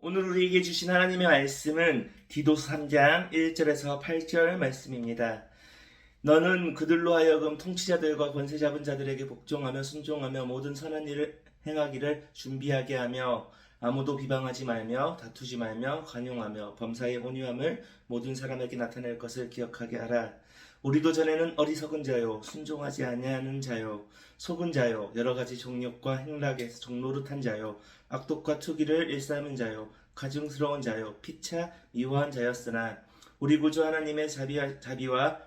오늘 우리에게 주신 하나님의 말씀은 디도서 3장 1절에서 8절 말씀입니다. 너는 그들로 하여금 통치자들과 권세 잡은 자들에게 복종하며 순종하며 모든 선한 일을 행하기를 준비하게 하며 아무도 비방하지 말며 다투지 말며 관용하며 범사의 온유함을 모든 사람에게 나타낼 것을 기억하게 하라. 우리도 전에는 어리석은 자요 순종하지 아니하는 자요 속은 자요 여러 가지 정욕과 행락에서 종노릇한 자요 악독과 투기를 일삼은 자요 가증스러운 자요 피차 미워한 자였으나 우리 구주 하나님의 자비와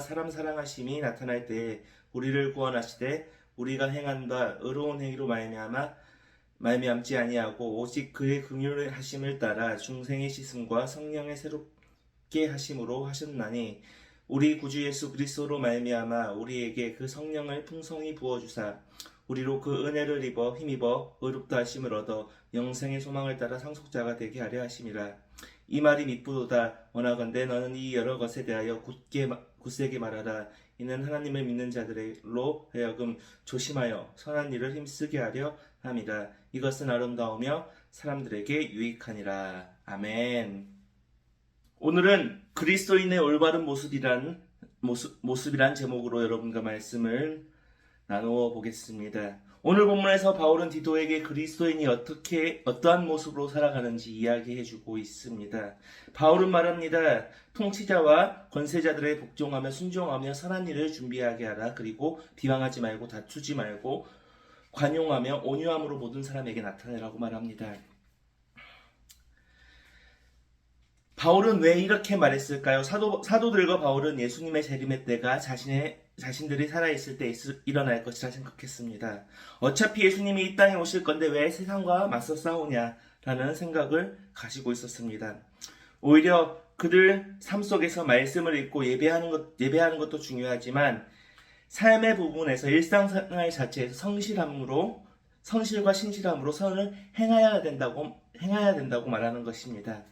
사람 사랑하심이 나타날 때에 우리를 구원하시되 우리가 행한 바 의로운 행위로 말미암지 아니하고 오직 그의 긍휼의 하심을 따라 중생의 씻음과 성령의 새롭게 하심으로 하셨나니 우리 구주 예수 그리스도로 말미암아 우리에게 그 성령을 풍성히 부어주사 우리로 그 은혜를 힘입어 의롭다 하심을 얻어 영생의 소망을 따라 상속자가 되게 하려 하심이라. 이 말이 미쁘도다. 원하건대 너는 이 여러 것에 대하여 굳세게 말하라. 이는 하나님을 믿는 자들로 하여금 조심하여 선한 일을 힘쓰게 하려 함이라. 이것은 아름다우며 사람들에게 유익하니라. 아멘. 오늘은 그리스도인의 올바른 모습이란 제목으로 여러분과 말씀을 나누어 보겠습니다. 오늘 본문에서 바울은 디도에게 그리스도인이 어떠한 모습으로 살아가는지 이야기해주고 있습니다. 바울은 말합니다. 통치자와 권세자들의 복종하며 순종하며 선한 일을 준비하게 하라. 그리고 비방하지 말고 다투지 말고 관용하며 온유함으로 모든 사람에게 나타내라고 말합니다. 바울은 왜 이렇게 말했을까요? 사도들과 바울은 예수님의 재림의 때가 자신들이 살아있을 때 일어날 것이라 생각했습니다. 어차피 예수님이 이 땅에 오실 건데 왜 세상과 맞서 싸우냐라는 생각을 가지고 있었습니다. 오히려 그들 삶 속에서 말씀을 읽고 예배하는 것도 중요하지만 삶의 부분에서 일상생활 자체에서 성실과 신실함으로 선을 행해야 된다고 말하는 것입니다.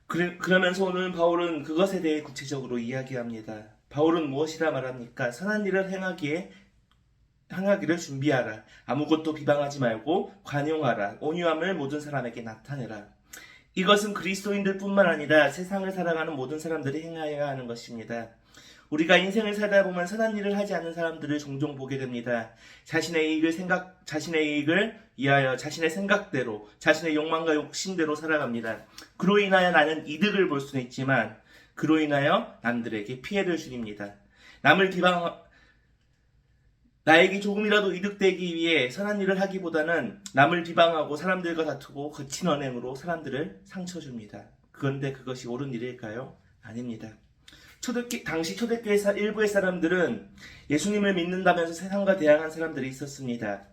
그러면서 오늘 바울은 그것에 대해 구체적으로 이야기합니다. 바울은 무엇이라 말합니까? 선한 일을 행하기를 준비하라. 아무것도 비방하지 말고 관용하라. 온유함을 모든 사람에게 나타내라. 이것은 그리스도인들 뿐만 아니라 세상을 살아가는 모든 사람들이 행하여야 하는 것입니다. 우리가 인생을 살다 보면 선한 일을 하지 않는 사람들을 종종 보게 됩니다. 자신의 이익을 위하여 자신의 생각대로, 자신의 욕망과 욕심대로 살아갑니다. 그로 인하여 나는 이득을 볼 수는 있지만 그로 인하여 남들에게 피해를 줄입니다. 나에게 조금이라도 이득되기 위해 선한 일을 하기보다는 남을 비방하고 사람들과 다투고 거친 언행으로 사람들을 상처 줍니다. 그런데 그것이 옳은 일일까요? 아닙니다. 당시 초대교회 일부의 사람들은 예수님을 믿는다면서 세상과 대항한 사람들이 있었습니다.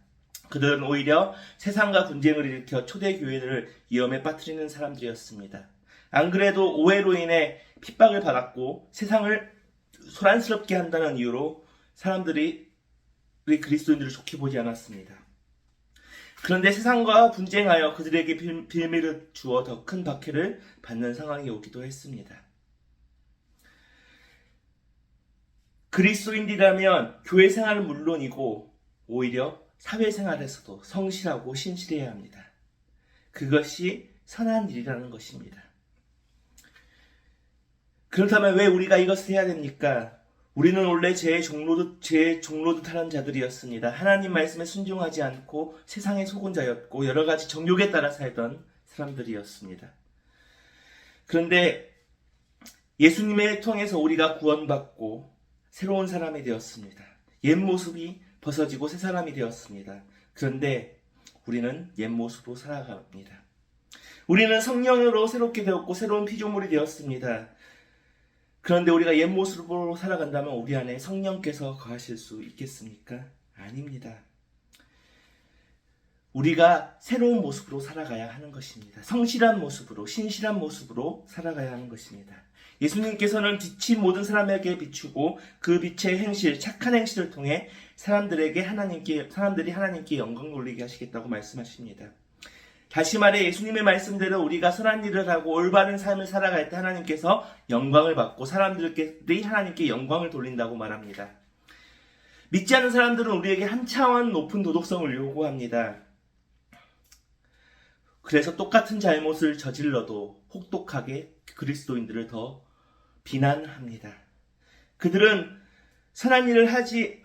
그들은 오히려 세상과 분쟁을 일으켜 초대교회를 위험에 빠뜨리는 사람들이었습니다. 안 그래도 오해로 인해 핍박을 받았고 세상을 소란스럽게 한다는 이유로 사람들이 우리 그리스도인들을 좋게 보지 않았습니다. 그런데 세상과 분쟁하여 그들에게 빌미를 주어 더 큰 박해를 받는 상황이 오기도 했습니다. 그리스도인이라면 교회 생활은 물론이고 오히려 사회생활에서도 성실하고 신실해야 합니다. 그것이 선한 일이라는 것입니다. 그렇다면 왜 우리가 이것을 해야 됩니까? 우리는 원래 죄의 종로듯 하는 자들이었습니다. 하나님 말씀에 순종하지 않고 세상에 속은 자였고 여러 가지 정욕에 따라 살던 사람들이었습니다. 그런데 예수님을 통해서 우리가 구원받고 새로운 사람이 되었습니다. 옛 모습이 벗어지고 새 사람이 되었습니다. 그런데 우리는 옛 모습으로 살아갑니다. 우리는 성령으로 새롭게 되었고 새로운 피조물이 되었습니다. 그런데 우리가 옛 모습으로 살아간다면 우리 안에 성령께서 거하실 수 있겠습니까? 아닙니다. 우리가 새로운 모습으로 살아가야 하는 것입니다. 성실한 모습으로, 신실한 모습으로 살아가야 하는 것입니다. 예수님께서는 빛이 모든 사람에게 비추고 그 빛의 행실, 착한 행실을 통해 사람들이 하나님께 영광 돌리게 하시겠다고 말씀하십니다. 다시 말해 예수님의 말씀대로 우리가 선한 일을 하고 올바른 삶을 살아갈 때 하나님께서 영광을 받고 사람들이 하나님께 영광을 돌린다고 말합니다. 믿지 않는 사람들은 우리에게 한 차원 높은 도덕성을 요구합니다. 그래서 똑같은 잘못을 저질러도 혹독하게 그리스도인들을 더 비난합니다. 그들은 선한 일을 하지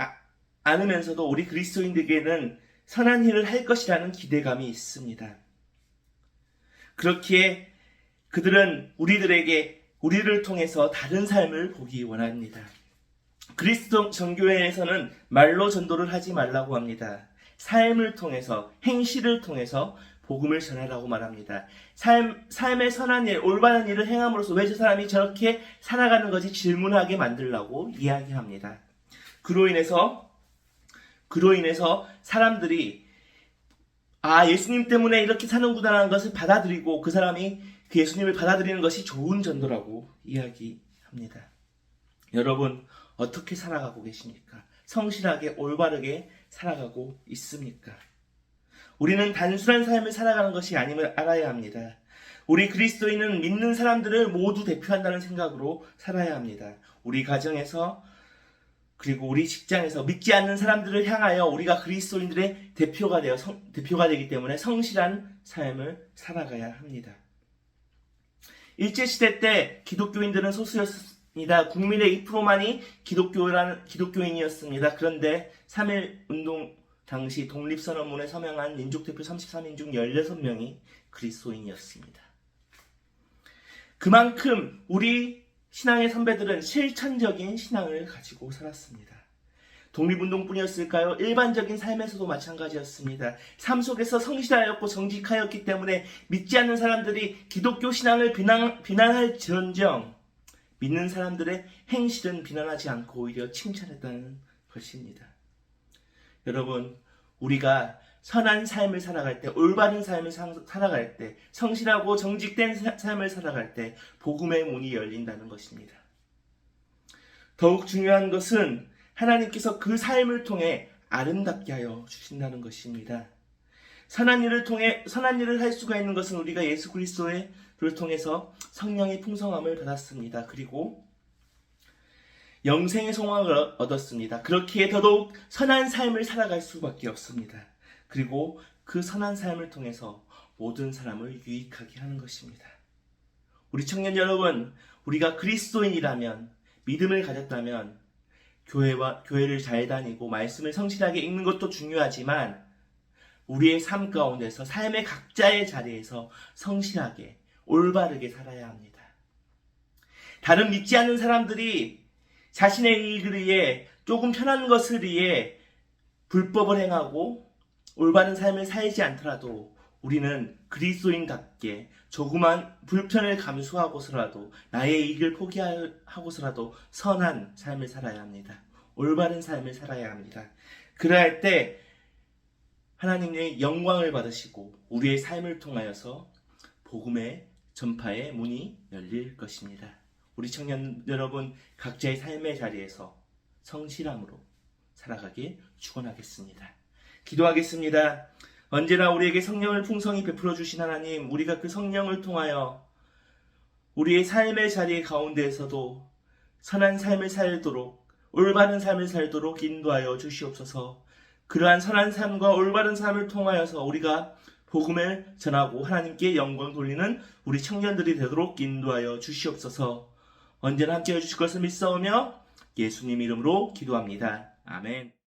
않으면서도 우리 그리스도인들에게는 선한 일을 할 것이라는 기대감이 있습니다. 그렇기에 그들은 우리를 통해서 다른 삶을 보기 원합니다. 그리스도 정교회에서는 말로 전도를 하지 말라고 합니다. 삶을 통해서, 행실을 통해서 복음을 전하라고 말합니다. 삶의 선한 일, 올바른 일을 행함으로써 왜 저 사람이 저렇게 살아가는 것이 질문하게 만들라고 이야기합니다. 그로 인해서 사람들이 예수님 때문에 이렇게 사는구나라는 것을 받아들이고 그 사람이 그 예수님을 받아들이는 것이 좋은 전도라고 이야기합니다. 여러분, 어떻게 살아가고 계십니까? 성실하게 올바르게 살아가고 있습니까? 우리는 단순한 삶을 살아가는 것이 아님을 알아야 합니다. 우리 그리스도인은 믿는 사람들을 모두 대표한다는 생각으로 살아야 합니다. 우리 가정에서 그리고 우리 직장에서 믿지 않는 사람들을 향하여 우리가 그리스도인들의 대표가 되기 때문에 성실한 삶을 살아가야 합니다. 일제시대 때 기독교인들은 소수였습니다. 국민의 2%만이 기독교인이었습니다. 그런데 3.1운동 당시 독립선언문에 서명한 민족대표 33인 중 16명이 그리스도인이었습니다. 그만큼 우리 신앙의 선배들은 실천적인 신앙을 가지고 살았습니다. 독립운동뿐이었을까요? 일반적인 삶에서도 마찬가지였습니다. 삶 속에서 성실하였고 정직하였기 때문에 믿지 않는 사람들이 기독교 신앙을 비난할지언정 믿는 사람들의 행실은 비난하지 않고 오히려 칭찬했다는 것입니다. 여러분, 우리가 선한 삶을 살아갈 때, 올바른 삶을 살아갈 때, 성실하고 정직된 삶을 살아갈 때 복음의 문이 열린다는 것입니다. 더욱 중요한 것은 하나님께서 그 삶을 통해 아름답게 하여 주신다는 것입니다. 선한 일을 할 수가 있는 것은 우리가 예수 그리스도를 통해서 성령의 풍성함을 받았습니다. 그리고 영생의 소망을 얻었습니다. 그렇기에 더더욱 선한 삶을 살아갈 수밖에 없습니다. 그리고 그 선한 삶을 통해서 모든 사람을 유익하게 하는 것입니다. 우리 청년 여러분, 우리가 그리스도인이라면, 믿음을 가졌다면 교회를 잘 다니고 말씀을 성실하게 읽는 것도 중요하지만 우리의 삶 가운데서 삶의 각자의 자리에서 성실하게 올바르게 살아야 합니다. 다른 믿지 않는 사람들이 자신의 이익을 위해 조금 편한 것을 위해 불법을 행하고 올바른 삶을 살지 않더라도 우리는 그리스도인답게 조그만 불편을 감수하고서라도 나의 이익을 포기하고서라도 선한 삶을 살아야 합니다. 올바른 삶을 살아야 합니다. 그러할 때 하나님의 영광을 받으시고 우리의 삶을 통하여서 복음의 전파의 문이 열릴 것입니다. 우리 청년 여러분, 각자의 삶의 자리에서 성실함으로 살아가길 축원하겠습니다. 기도하겠습니다. 언제나 우리에게 성령을 풍성히 베풀어 주신 하나님, 우리가 그 성령을 통하여 우리의 삶의 자리 가운데에서도 선한 삶을 살도록, 올바른 삶을 살도록 인도하여 주시옵소서. 그러한 선한 삶과 올바른 삶을 통하여서 우리가 복음을 전하고 하나님께 영광 돌리는 우리 청년들이 되도록 인도하여 주시옵소서. 언제나 함께해 주실 것을 믿사오며 예수님 이름으로 기도합니다. 아멘.